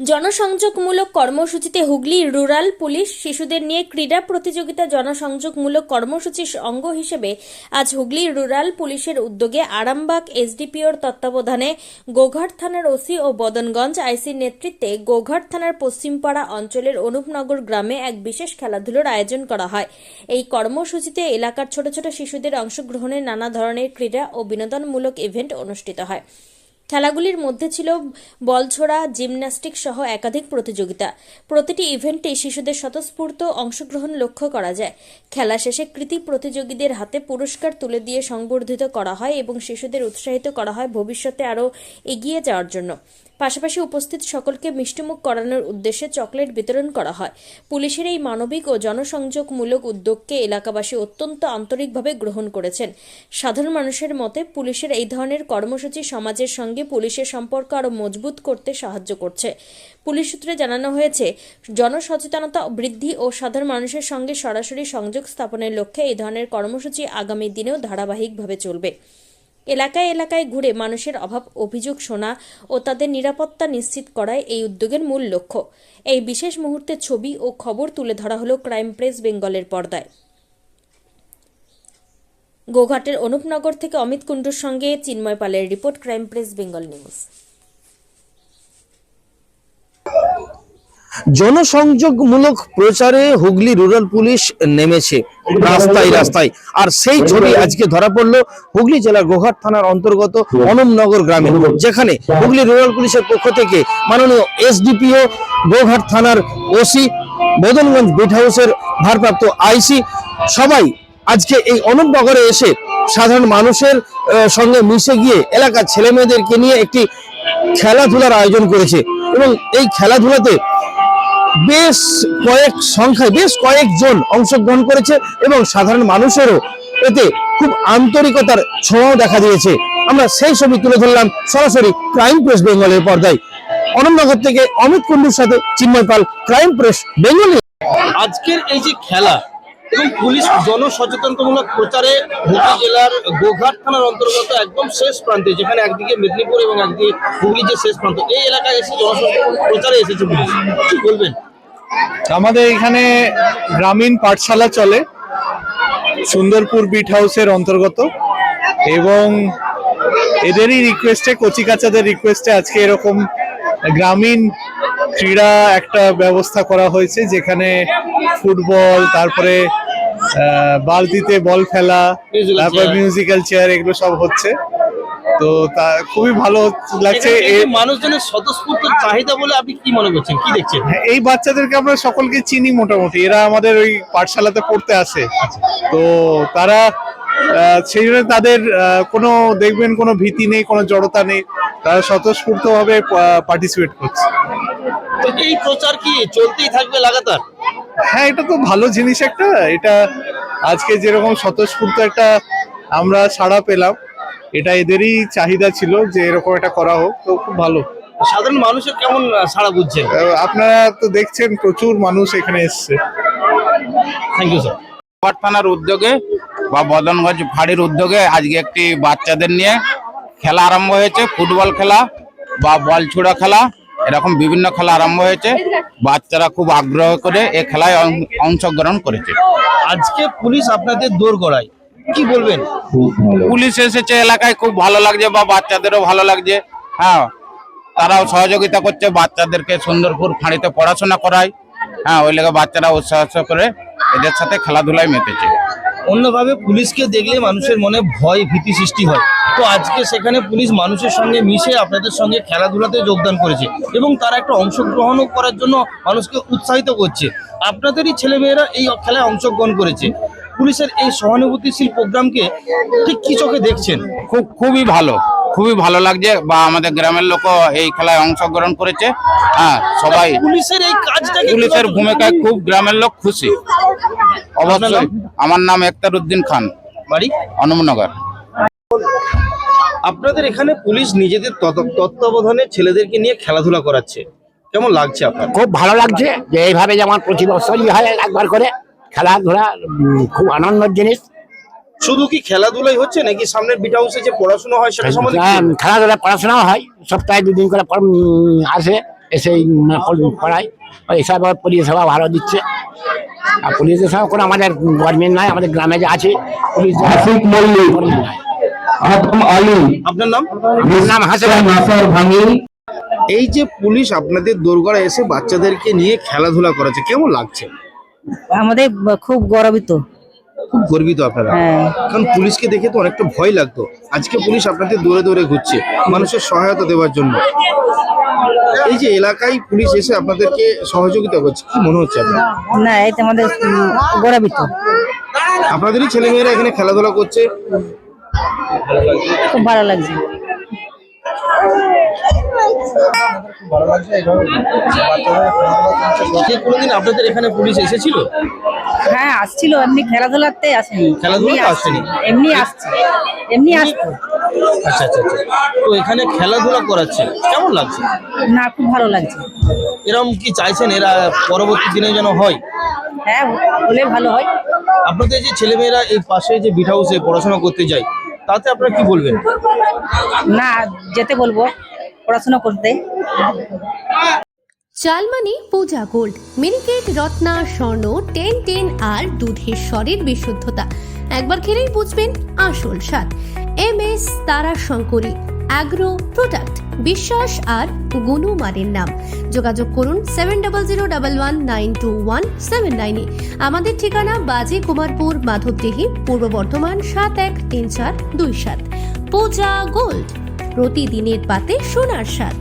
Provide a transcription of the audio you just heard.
জনসংযোগমূলক কর্মসূচিতে Hooghly rural police শিশুদের নিয়ে ক্রীড়া প্রতিযোগিতা জনসংযোগমূলক কর্মসূচির অঙ্গ হিসেবে আজ হুগলি রুরাল পুলিশের উদ্যোগে আরামবাগ এসডিপিওর তত্ত্বাবধানে গোঘাট থানার ওসি ও বদনগঞ্জ আইসির নেতৃত্বে গোঘাট থানার পশ্চিমপাড়া অঞ্চলের অনুপনগর গ্রামে এক বিশেষ খেলাধুলার আয়োজন করা হয়। এই কর্মসূচিতে এলাকার ছোট ছোট শিশুদের অংশগ্রহণে নানা ধরনের ক্রীড়া ও বিনোদনমূলক ইভেন্ট অনুষ্ঠিত হয়। খেলাগুলির মধ্যে ছিল বল ছোড়া, জিমন্যাস্টিক সহ একাধিক প্রতিযোগিতা। প্রতিটি ইভেন্টে শিশুদের স্বতঃস্ফূর্ত অংশগ্রহণ লক্ষ্য করা যায়। খেলা শেষে কৃতী প্রতিযোগীদের হাতে পুরস্কার তুলে দিয়ে সংবর্ধিত করা হয় এবং শিশুদের উৎসাহিত করা হয় ভবিষ্যতে আরও এগিয়ে যাওয়ার জন্য। পাশাপাশি উপস্থিত সকলকে মিষ্টিমুখ করানোর উদ্দেশ্যে চকলেট বিতরণ করা হয়। পুলিশের এই মানবিক ও জনসংযোগমূলক উদ্যোগকে এলাকাবাসী অত্যন্ত আন্তরিকভাবে গ্রহণ করেছেন। সাধারণ মানুষের মতে পুলিশের এই ধরনের কর্মসূচি সমাজের সঙ্গে পুলিশের সম্পর্ক আরও মজবুত করতে সাহায্য করছে। পুলিশ সূত্রে জানানো হয়েছে, জনসচেতনতা বৃদ্ধি ও সাধারণ মানুষের সঙ্গে সরাসরি সংযোগ স্থাপনের লক্ষ্যে এই ধরনের কর্মসূচি আগামী দিনেও ধারাবাহিকভাবে চলবে। এলাকায় এলাকায় ঘুরে মানুষের অভাব অভিযোগ শোনা ও তাদের নিরাপত্তা নিশ্চিত করাই এই উদ্যোগের মূল লক্ষ্য। এই বিশেষ মুহূর্তে ছবি ও খবর তুলে ধরা হলো ক্রাইম প্রেস বেঙ্গলের পর্দায়। গোঘাটের অনুপনগর থেকে অমিত কুণ্ডুর সঙ্গে চিন্ময় পালের report, crime press Bengal news. জনসংযোগমূলক প্রচারে হুগলি রুরাল পুলিশ নেমেছে রাস্তায় রাস্তায়, আর সেই ছবি আজকে ধরা পড়লো হুগলি জেলার গোঘাট থানার অন্তর্গত অনুপনগর গ্রামে, যেখানে হুগলি রুরাল পুলিশের পক্ষ থেকে মাননীয় এসডিপিও, গোঘাট থানার ওসি, বদনগঞ্জ বিট হাউসের ভারপ্রাপ্ত আইসি সবাই আজকে এই অনুপনগরে এসে সাধারণ মানুষের সঙ্গে মিশে গিয়ে এলাকার ছেলে মেয়েদেরকে নিয়ে একটি খেলাধুলার আয়োজন করেছে। এবং এই খেলাধুলাতে বেশ কয়েকজন অংশগ্রহণ করেছে এবং সাধারণ মানুষেরও এতে খুব আন্তরিকতার ছোঁয়াও দেখা দিয়েছে। আমরা সেই ছবি তুলে ধরলাম সরাসরি ক্রাইম প্রেস বেঙ্গলের পর্দায়। অনুপনগর থেকে অমিত কুণ্ডুর সাথে চিন্ময় পাল, ক্রাইম প্রেস বেঙ্গল। আজকের এই যে খেলা এবং পুলিশ জনসচেতনতামূলক প্রচারে হুগলি জেলার গোঘাট থানার অন্তর্গত একদম শেষ প্রান্তে, যেখানে একদিকে মেদিনীপুর এবং একদিকে হুগলি যে শেষ প্রান্ত, এই এলাকায় এসে জনসচেতন প্রচারে এসেছে পুলিশ। কি বলবেন? আমাদের এখানে গ্রামীণ পাঠশালা চলে, সুন্দরপুর বিট হাউসের অন্তর্গত, এবং এদেরই রিকোয়েস্টে, কচিকাচাদের রিকোয়েস্টে আজকে এরকম গ্রামীণ ক্রীড়া একটা ব্যবস্থা করা হয়েছে, যেখানে ফুটবল, তারপরে বালতিতে বল ফেলা, তারপরে মিউজিক্যাল চেয়ার, এগুলো সব হচ্ছে। তো তা খুবই ভালো লাগছে। মানুষজনের স্বতঃস্ফূর্ত চাহিদা বলে আপনি কি মনে করছেন, কি দেখছেন? এই বাচ্চাদেরকে আমরা সকলকে চিনি মোটামুটি, এরা আমাদের ওই পাঠশালাতে পড়তে আসে। তো তারা সেই জন্য তাদের কোনো দেখবেন কোনো ভীতি নেই, কোনো জড়তা নেই, তারা স্বতঃস্ফূর্ত ভাবে পার্টিসিপেট করছে। তো এই প্রচার কি চলতেই থাকবে লাগাতার? হ্যাঁ, এটা তো ভালো জিনিস একটা। এটা আজকে যেরকম স্বতঃস্ফূর্ত একটা আমরা সাড়া পেলাম, এটা এদেরই চাহিদা ছিল যে এরকম একটা করা হোক, তো খুব ভালো। সাধারণ মানুষের কেমন সাড়া বুঝছেন? আপনারা তো দেখছেন প্রচুর মানুষ এখানে এসছে। Thank you sir. গোঘাট থানার উদ্যোগে বা বদনগঞ্জ ফাঁড়ির উদ্যোগে আজকে একটি বাচ্চাদের নিয়ে খেলা আরম্ভ হয়েছে। ফুটবল খেলা বা বল ছোড়া খেলা, এরকম বিভিন্ন খেলা আরম্ভ হয়েছে। বাচ্চারা খুব আগ্রহ করে এই খেলায় অংশগ্রহণ করেছে। আজকে পুলিশ আপনাদের দোরগোড়ায়, কি বলবেন? পুলিশ এসেছে এলাকায়, খুব ভালো লাগছে, বা বাচ্চাদেরও ভালো লাগছে। হ্যাঁ, তারাও সহযোগিতা করছে, বাচ্চাদেরকে সুন্দরপুর ফাঁড়িতে পড়াশোনা করায়। হ্যাঁ, ওই লেগে বাচ্চারা উৎসাহ করে এদের সাথে খেলাধুলায় মেতেছে। অন্যভাবে পুলিশকে দেখলে মানুষের মনে ভয় ভীতি সৃষ্টি হয়, তো আজকে সেখানে পুলিশ মানুষের সঙ্গে মিশে আপনাদের সঙ্গে খেলাধুলাতে যোগদান করেছে এবং তারা একটা অংশগ্রহণও করার জন্য মানুষকে উৎসাহিত করছে। আপনাদেরই ছেলেমেয়েরা এই খেলায় অংশগ্রহণ করেছে। পুলিশের এই সহানুভূতিশীল প্রোগ্রামকে ঠিক কি চোখে দেখছেন? খুবই ভালো লাগছে, বা আমাদের গ্রামের লোকও এই খেলায় অংশগ্রহণ করেছে। হ্যাঁ, সবাই পুলিশের এই কাজটা, পুলিশের ভূমিকায় খুব গ্রামের লোক খুশি। অবশ্যই। আমার নাম একতার উদ্দিন খান, বাড়ি অনুপনগর। আপনাদের এখানে পুলিশ নিজেদের তত্ত্বাবধানে ছেলেদেরকে নিয়ে খেলাধুলা করাচ্ছে, কেমন লাগছে আপনার? খুব ভালো লাগছে যে এইভাবে যেমন প্রতি বছরই হয় একবার করে খেলাধুলা, খুব আনন্দের জিনিস। শুধু কি খেলাধুলাই হচ্ছে নাকি সামনের বিট হাউসে যে পড়াশোনা হয় সেটা সম্বন্ধে? খেলাধুলা পড়াশোনাও হয়, সপ্তাহে 2 দিন করে আসে এসে পড়ায়, এসব পরিষেবা ভালো দিচ্ছে। আর পুলিশের সঙ্গে কোনো আমাদের গভর্নমেন্ট নাই, আমাদের গ্রামে যে আছে পুলিশ আপনার নাম? নাম হাসিব। এই যে পুলিশ আপনাদের দোরগোড়া এসে বাচ্চাদেরকে নিয়ে খেলাধুলা করাচ্ছে, কেমন লাগছে? আমাদের খুব গর্বিত। খুব গর্বিত আপনারা, হ্যাঁ। কারণ পুলিশকে দেখে তো অনেকটা ভয় লাগতো। আজকে পুলিশ আপনাদের দৌড়ে দৌড়ে ঘুরছে মানুষের সহায়তা দেওয়ার জন্য। এই যে এলাকায় পুলিশ এসে আপনাদেরকে সহযোগিতা করছে, কি মনে হচ্ছে আপনার? না, এটা আমাদের গর্বিত। আপনাদেরই ছেলেমেয়েরা এখানে খেলাধুলা করছে, খুব ভালো লাগছে। যে কোনোদিন আপনাদের এখানে পুলিশ এসেছিল? হ্যাঁ, আসছিল, এমনি খেলাধুলাতে আসেনি। খেলাধুলাতে এমনি আসেনি? এমনি আসছে, এমনি আসতো। আচ্ছা আচ্ছা আচ্ছা। তো এখানে খেলাধুলা করাচ্ছে, কেমন লাগছে? না, খুব ভালো লাগছে। এরকম কি চাইছেন এরা পরবর্তী দিনে যেন হয়? হ্যাঁ, হলে ভালো হয়। আপনাদের যে ছেলেমেয়েরা এই পাশে যে বিট হাউসে পড়াশোনা করতে যায়, তাতে আপনারা কি বলবেন? না, যেতে বলবো পড়াশোনা করতে। চাল মানে পূজা গোল্ড, মিনিকেট, রত্না, স্বর্ণ 10-10 আর দুধের স্বরের বিশুদ্ধতা। একবার খেলেই বুঝবেন আসল স্বাদ। MS তারা শঙ্করী অ্যাগ্রো প্রোডাক্ট, বিশ্বাস আর গুণমানের নাম। যোগাযোগ করুন 7001192179 আমাদের ঠিকানা বাজে কুমারপুর, মাধবদেহি, পূর্ব বর্ধমান 713427। পূজা গোল্ড, প্রতিদিনের পাতে সোনার স্বাদ।